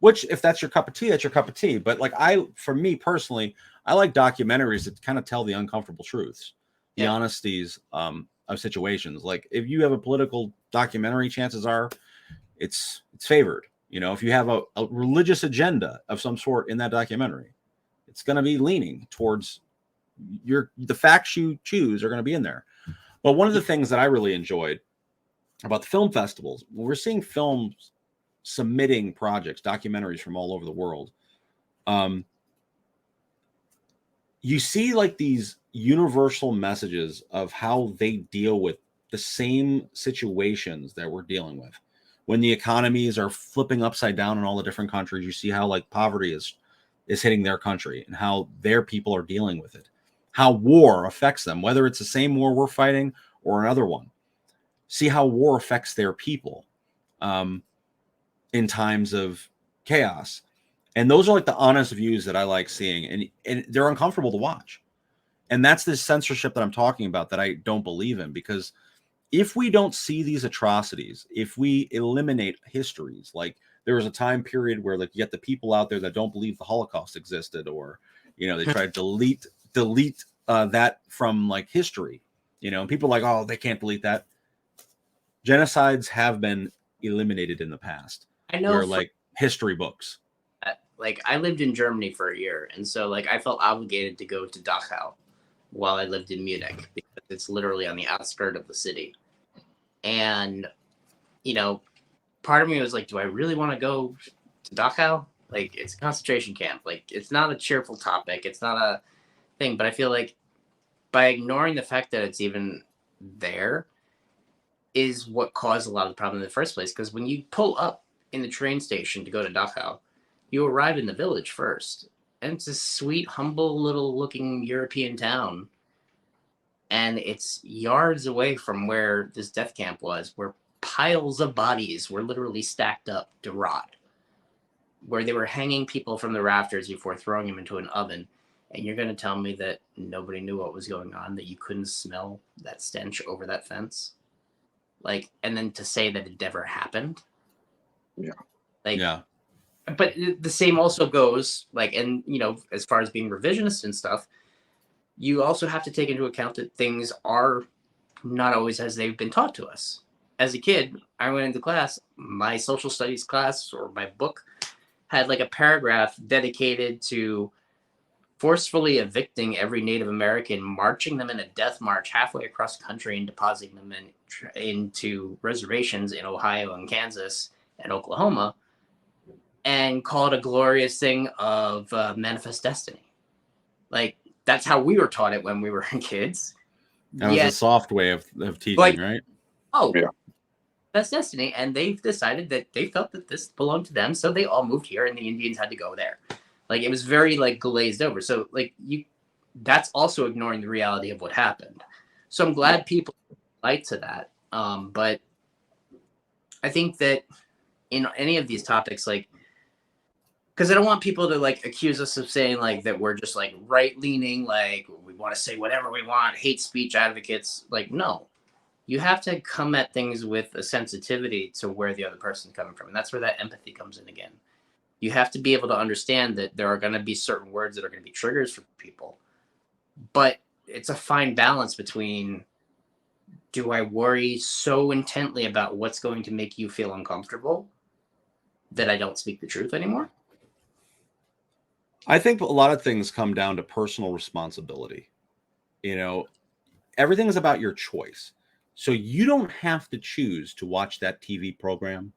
Which, if that's your cup of tea, that's your cup of tea. But like, for me personally, I like documentaries that kind of tell the uncomfortable truths, the honesties of situations. Like, if you have a political documentary, chances are it's favored. If you have a religious agenda of some sort in that documentary, it's going to be leaning towards the facts you choose are going to be in there. But one of the things that I really enjoyed about the film festivals, when we're seeing films submitting projects, documentaries from all over the world, you see like these universal messages of how they deal with the same situations that we're dealing with. When the economies are flipping upside down in all the different countries, you see how like poverty is hitting their country and how their people are dealing with it, how war affects them, whether it's the same war we're fighting or another one. See how war affects their people in times of chaos. And those are like the honest views that I like seeing, and they're uncomfortable to watch. And that's this censorship that I'm talking about that I don't believe in, because if we don't see these atrocities, if we eliminate histories, like there was a time period where like you get the people out there that don't believe the Holocaust existed, or they try to delete that from like history, and people are like, oh, they can't delete that. Genocides have been eliminated in the past. I know, where like history books. Like, I lived in Germany for a year, and so like I felt obligated to go to Dachau while I lived in Munich, because it's literally on the outskirts of the city. And part of me was like, do I really want to go to Dachau? Like, it's a concentration camp. Like, it's not a cheerful topic. It's not a thing. But I feel like by ignoring the fact that it's even there is what caused a lot of the problem in the first place. Because when you pull up in the train station to go to Dachau, you arrive in the village first. And it's a sweet, humble little looking European town. And it's yards away from where this death camp was, where piles of bodies were literally stacked up to rot, where they were hanging people from the rafters before throwing them into an oven. And you're going to tell me that nobody knew what was going on, that you couldn't smell that stench over that fence? Like, and then to say that it never happened? Yeah. Like, yeah. But the same also goes, like, and, as far as being revisionist and stuff, you also have to take into account that things are not always as they've been taught to us. As a kid, I went into class, my social studies class or my book had like a paragraph dedicated to forcefully evicting every Native American, marching them in a death march halfway across the country and depositing them into reservations in Ohio and Kansas and Oklahoma, and call it a glorious thing of manifest destiny. Like, that's how we were taught it when we were kids. That was a soft way of teaching, like, right? Oh, yeah. That's destiny. And they've decided that they felt that this belonged to them. So they all moved here and the Indians had to go there. Like, it was very like glazed over. So like that's also ignoring the reality of what happened. So I'm glad people relate to that. But I think that in any of these topics, like, because I don't want people to like accuse us of saying like that we're just like right leaning, like we want to say whatever we want, hate speech advocates. Like, no, you have to come at things with a sensitivity to where the other person's coming from. And that's where that empathy comes in again. You have to be able to understand that there are going to be certain words that are going to be triggers for people. But it's a fine balance between, do I worry so intently about what's going to make you feel uncomfortable that I don't speak the truth anymore? I think a lot of things come down to personal responsibility. You know, everything is about your choice. So you don't have to choose to watch that TV program.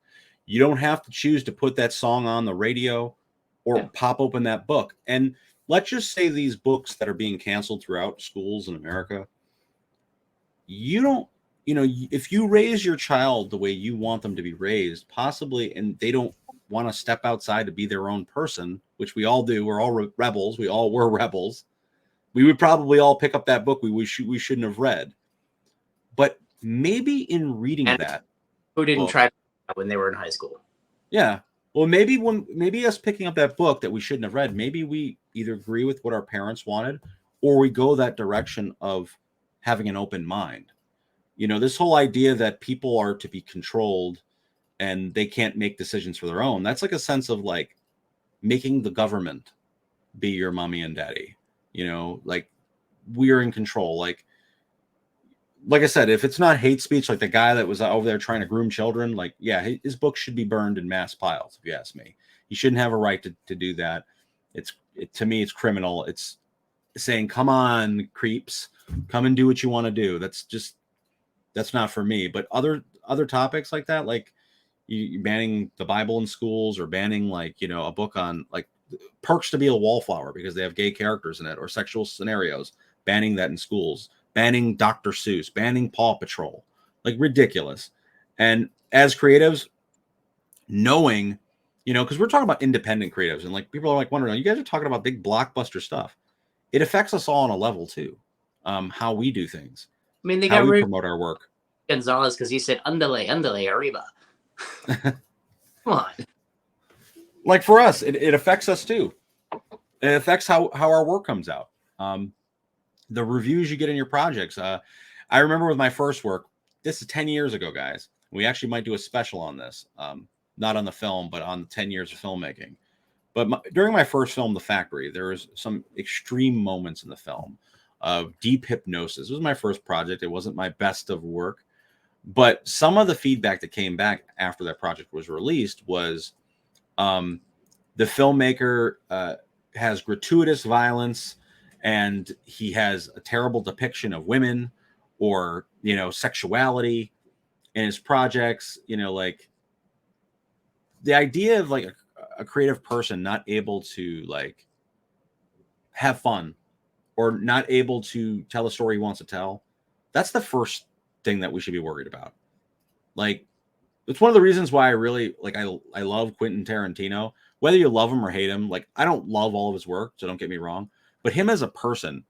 You don't have to choose to put that song on the radio or pop open that book. And let's just say these books that are being canceled throughout schools in America, you don't, if you raise your child the way you want them to be raised, possibly, and they don't want to step outside to be their own person, which we all do. We're all rebels. We all were rebels. We would probably all pick up that book we shouldn't have read. But maybe in reading that, who didn't try when they were in high school? Yeah. Well, maybe us picking up that book that we shouldn't have read, maybe we either agree with what our parents wanted, or we go that direction of having an open mind. This whole idea that people are to be controlled and they can't make decisions for their own. That's like a sense of like making the government be your mommy and daddy. Like we're in control. Like I said, if it's not hate speech, like the guy that was over there trying to groom children, like, yeah, his book should be burned in mass piles, if you ask me. He shouldn't have a right to do that. To me, it's criminal. It's saying, come on, creeps, come and do what you want to do. That's not for me. But other topics like that, like you banning the Bible in schools, or banning a book on like Perks to be a Wallflower because they have gay characters in it, or sexual scenarios, banning that in schools. Banning Dr. Seuss, banning Paw Patrol, like ridiculous. And as creatives, knowing, because we're talking about independent creatives, and like people are like wondering, you guys are talking about big blockbuster stuff. It affects us all on a level too, how we do things. I mean, they how got we promote our work. Gonzalez because he said "Underlay, arriba." Come on. Like for us, it affects us too. It affects how our work comes out. The reviews you get in your projects. I remember with my first work, this is 10 years ago, guys. We actually might do a special on this, not on the film, but on the 10 years of filmmaking. But during my first film, The Factory, there was some extreme moments in the film of deep hypnosis. It was my first project. It wasn't my best of work. But some of the feedback that came back after that project was released was the filmmaker has gratuitous violence, and he has a terrible depiction of women or, sexuality in his projects. Like the idea of like a creative person not able to like have fun or not able to tell the story he wants to tell. That's the first thing that we should be worried about. Like, it's one of the reasons why I really like, I love Quentin Tarantino, whether you love him or hate him. Like, I don't love all of his work, so don't get me wrong. But him as a person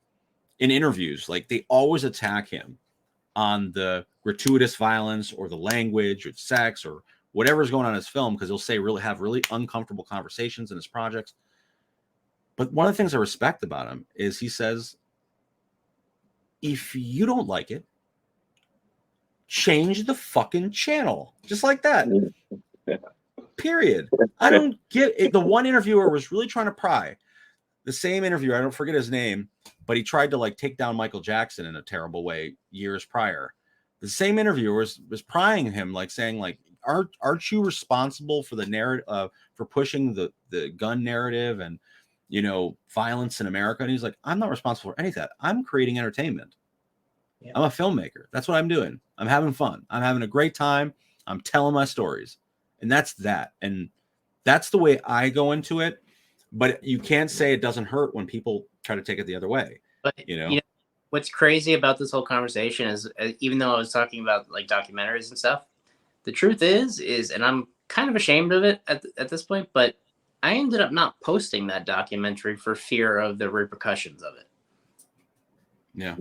in interviews, like they always attack him on the gratuitous violence or the language or sex or whatever's going on in his film, because he'll say have really uncomfortable conversations in his projects. But one of the things I respect about him is he says, if you don't like it, change the fucking channel. Just like that. Period. I don't get it. The one interviewer was really trying to pry. The same interviewer, I don't forget his name, but he tried to like take down Michael Jackson in a terrible way years prior. The same interviewer was prying him, like saying, like, aren't you responsible for the narrative, for pushing the gun narrative and violence in America? And he's like, I'm not responsible for any of that. I'm creating entertainment. Yeah. I'm a filmmaker. That's what I'm doing. I'm having fun. I'm having a great time. I'm telling my stories, and that's that. And that's the way I go into it. But you can't say it doesn't hurt when people try to take it the other way. But what's crazy about this whole conversation is, even though I was talking about like documentaries and stuff, the truth is, and I'm kind of ashamed of it at this point, but I ended up not posting that documentary for fear of the repercussions of it. Yeah.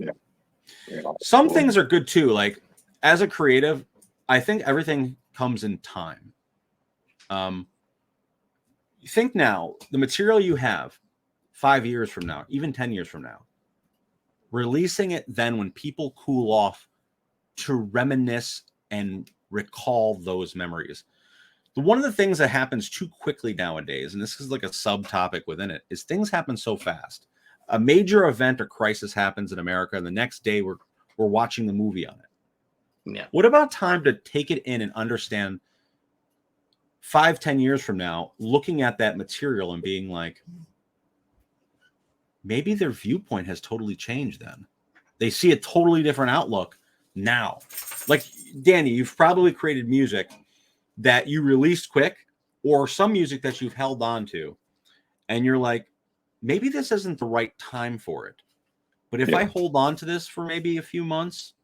Some things are good too. Like as a creative, I think everything comes in time. Think now, the material you have 5 years from now, even 10 years from now, releasing it then when people cool off to reminisce and recall those memories. one of the things that happens too quickly nowadays, and this is like a subtopic within it, is things happen so fast. A major event or crisis happens in America, and the next day we're watching the movie on it. Yeah. What about time to take it in and understand 5-10 years from now, looking at that material and being like, maybe their viewpoint has totally changed then. They see a totally different outlook now. Like, Danny, you've probably created music that you released quick, or some music that you've held on to, and you're like, maybe this isn't the right time for it. But if I hold on to this for maybe a few months,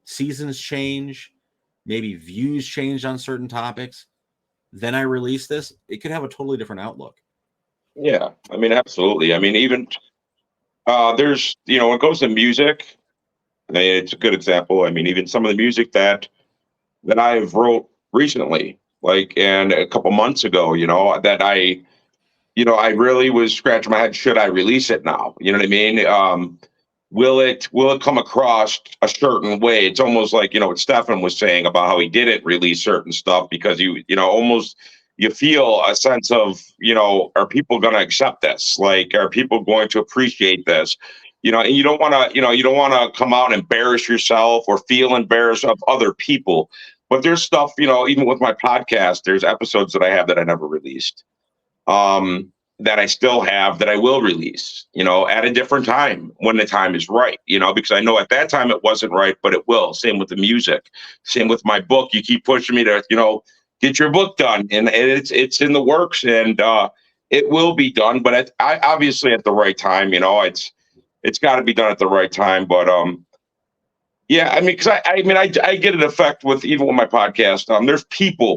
seasons change, maybe views change on certain topics, then I release this, it could have a totally different outlook. Yeah, I mean, absolutely. I mean, even there's, when it goes to music, I mean, it's a good example. I mean, even some of the music that I've wrote recently, like, and a couple months ago, that I really was scratching my head. Should I release it now? You know what I mean? Will it come across a certain way? It's almost like, what Stefan was saying about how he didn't release certain stuff because almost you feel a sense of, are people going to accept this? Like, are people going to appreciate this? And you don't want to come out and embarrass yourself or feel embarrassed of other people. But there's stuff, even with my podcast, there's episodes that I have that I never released, that I still have that I will release, at a different time when the time is right, because I know at that time it wasn't right, but it will. Same with the music, same with my book. You keep pushing me to, get your book done, and it's in the works, and it will be done. But I obviously at the right time, it's got to be done at the right time. But yeah, I mean, because I get an effect even with my podcast. There's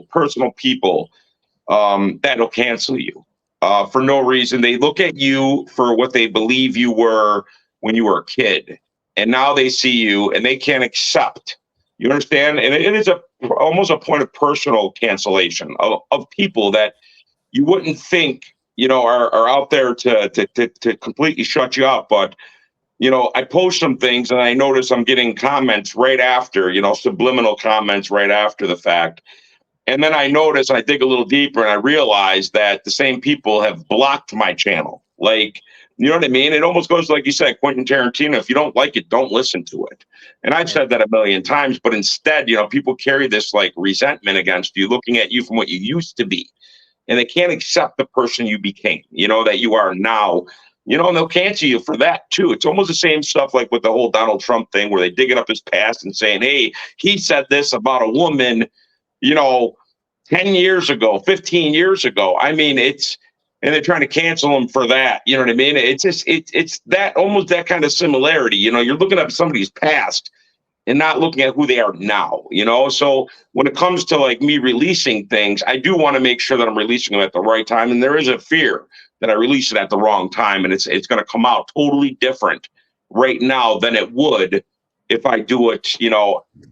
personal people, that'll cancel you for no reason. They look at you for what they believe you were when you were a kid, and now they see you and they can't accept. You understand? And it is almost a point of personal cancellation of people that you wouldn't think are out there to completely shut you up, but. I post some things and I notice I'm getting comments right after, subliminal comments right after the fact. And then I notice, I dig a little deeper and I realize that the same people have blocked my channel. Like, you know what I mean? It almost goes like you said, Quentin Tarantino, if you don't like it, don't listen to it. And I've said that a million times, but instead, people carry this like resentment against you, looking at you from what you used to be. And they can't accept the person you became, that you are now. And they'll cancel you for that too. It's almost the same stuff like with the whole Donald Trump thing where they digging up his past and saying, hey, he said this about a woman, 10 years ago, 15 years ago. I mean, and they're trying to cancel him for that. You know what I mean? It's just, it's that almost that kind of similarity. You're looking at somebody's past and not looking at who they are now, So when it comes to like me releasing things, I do want to make sure that I'm releasing them at the right time. And there is a fear that I release it at the wrong time, and it's going to come out totally different right now than it would if I do it,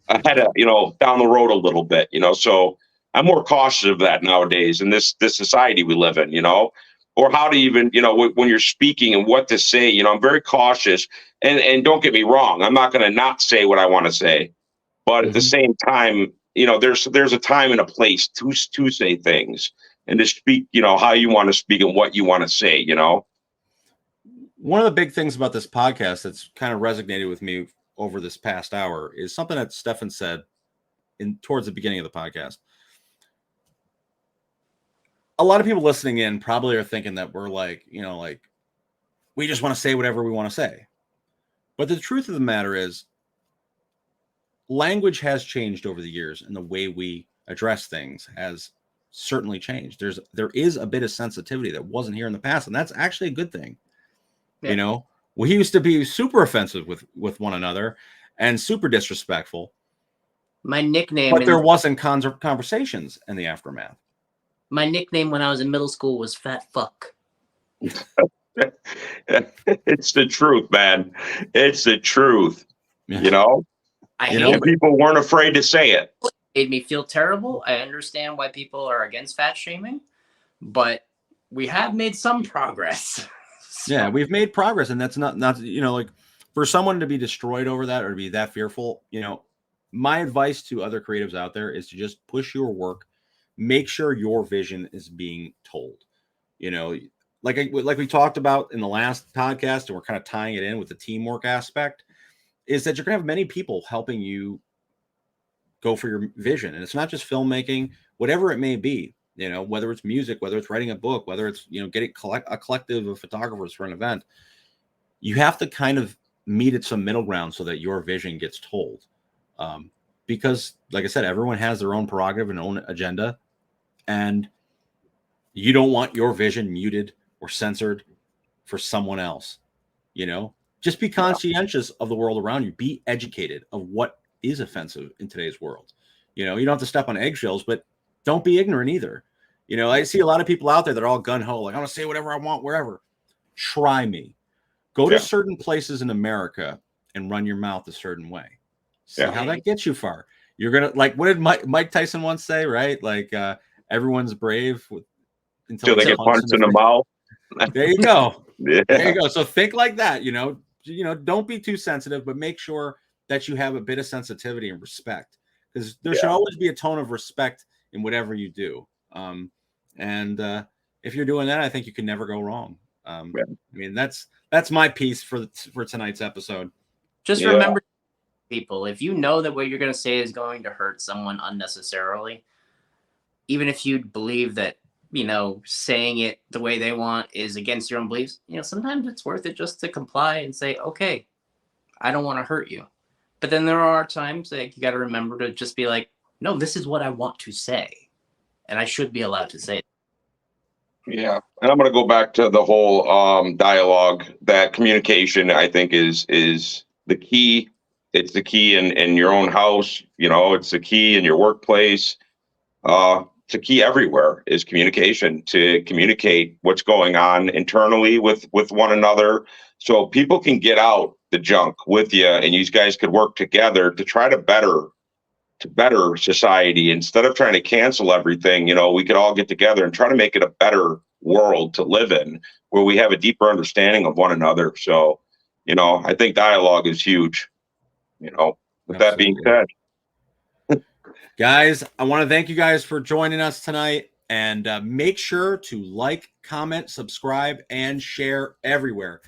ahead of, down the road a little bit, So I'm more cautious of that nowadays in this society we live in, or how to even, when you're speaking and what to say, I'm very cautious. And don't get me wrong, I'm not going to not say what I want to say, but at the same time, there's a time and a place to say things. And to speak, how you want to speak and what you want to say, One of the big things about this podcast that's kind of resonated with me over this past hour is something that Stefan said towards the beginning of the podcast. A lot of people listening in probably are thinking that we're like, we just want to say whatever we want to say. But the truth of the matter is, language has changed over the years, and the way we address things has certainly changed. There is a bit of sensitivity that wasn't here in the past, and that's actually a good thing. Yeah. We used to be super offensive with one another and super disrespectful. My nickname, but there wasn't conversations in the aftermath. My nickname when I was in middle school was Fat Fuck. It's the truth, man. It's the truth. Yeah. And people weren't afraid to say it. Made me feel terrible. I understand why people are against fat shaming, but we have made some progress. Yeah, we've made progress, and that's not like for someone to be destroyed over that or to be that fearful. My advice to other creatives out there is to just push your work make sure your vision is being told. You know, like we talked about in the last podcast, and we're kind of tying it in with the teamwork aspect, is that you're going to have many people helping you go for your vision. And it's not just filmmaking, whatever it may be, you know, whether it's music, whether it's writing a book, whether it's, you know, getting a collective of photographers for an event. You have to kind of meet at some middle ground so that your vision gets told. Because, like I said, everyone has their own prerogative and own agenda, and you don't want your vision muted or censored for someone else. You know, just be conscientious of the world around you. Be educated of what is offensive in today's world. You know, you don't have to step on eggshells, but don't be ignorant either. You know, I see a lot of people out there that are all gun-ho, like, I want to say whatever I want, wherever. Try me. Go to certain places in America and run your mouth a certain way. See how that gets you far. You're going to, like, what did Mike Tyson once say, right? Like, everyone's brave until they get punched in the mouth. There you go. There you go. So think like that, you know, don't be too sensitive, but make sure that you have a bit of sensitivity and respect, because there should always be a tone of respect in whatever you do. If you're doing that, I think you can never go wrong. I mean, that's my piece for tonight's episode. Just remember, people, if you know that what you're going to say is going to hurt someone unnecessarily, even if you believe that, you know, saying it the way they want is against your own beliefs, you know, sometimes it's worth it just to comply and say, okay, I don't want to hurt you. But then there are times that you got to remember to just be like, no, this is what I want to say, and I should be allowed to say it. Yeah. And I'm going to go back to the whole dialogue. That communication, I think, is the key. It's the key in your own house. You know, it's the key in your workplace. It's a key everywhere, is communication, to communicate what's going on internally with one another, so people can get out the junk with you, and you guys could work together to try to better society. Instead of trying to cancel everything, you know, we could all get together and try to make it a better world to live in, where we have a deeper understanding of one another. So, you know, I think dialogue is huge. You know, with that being said, guys, I want to thank you guys for joining us tonight, and make sure to like, comment, subscribe, and share everywhere.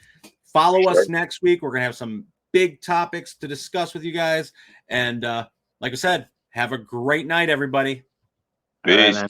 Follow us next week. We're going to have some big topics to discuss with you guys. And like I said, have a great night, everybody. Peace.